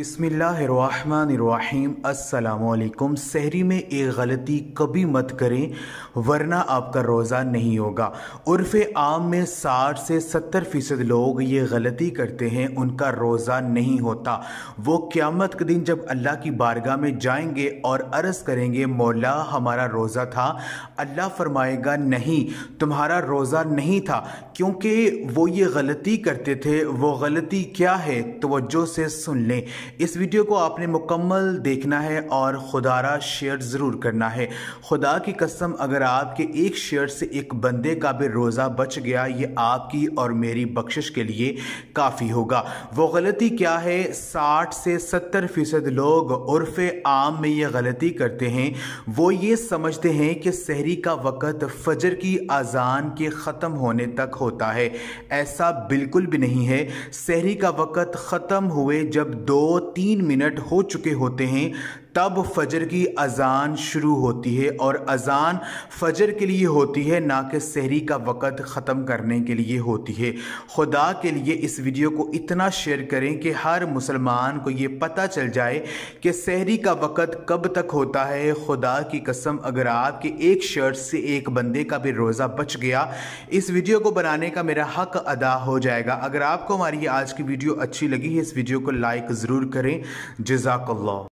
बिस्मिल्लाहिर्रहमानिर्रहीम। अस्सलामुअलैकुम। सहरी में एक गलती कभी मत करें वरना आपका रोज़ा नहीं होगा। उर्फ़े आम में 60 से 70% लोग ये गलती करते हैं, उनका रोज़ा नहीं होता। वो क़यामत के दिन जब अल्लाह की बारगाह में जाएंगे और अर्ज़ करेंगे मौला हमारा रोज़ा था, अल्लाह फरमाएगा नहीं, तुम्हारा रोज़ा नहीं था, क्योंकि वो ये गलती करते थे। वो गलती क्या है, तवज्जो से सुन लें। इस वीडियो को आपने मुकम्मल देखना है और खुदारा शेयर ज़रूर करना है। खुदा की कसम, अगर आपके एक शेयर से एक बंदे का भी रोज़ा बच गया, ये आपकी और मेरी बख्शिश के लिए काफ़ी होगा। वो गलती क्या है? 60 से 70% लोग उर्फ़े आम में ये गलती करते हैं। वो ये समझते हैं कि सहरी का वक़्त फजर की अजान के ख़त्म होने तक होता है। ऐसा बिल्कुल भी नहीं है। सहरी का वक़्त ख़त्म हुए जब 2-3 मिनट हो चुके होते हैं, तब फजर की अजान शुरू होती है, और अजान फजर के लिए होती है, ना कि सहरी का वक़्त ख़त्म करने के लिए होती है। खुदा के लिए इस वीडियो को इतना शेयर करें कि हर मुसलमान को ये पता चल जाए कि सहरी का वक़्त कब तक होता है। खुदा की कसम, अगर आपके एक शर्ट से एक बंदे का भी रोज़ा बच गया, इस वीडियो को बनाने का मेरा हक अदा हो जाएगा। अगर आपको हमारी आज की वीडियो अच्छी लगी है, इस वीडियो को लाइक ज़रूर करें। जज़ाकल्लाह।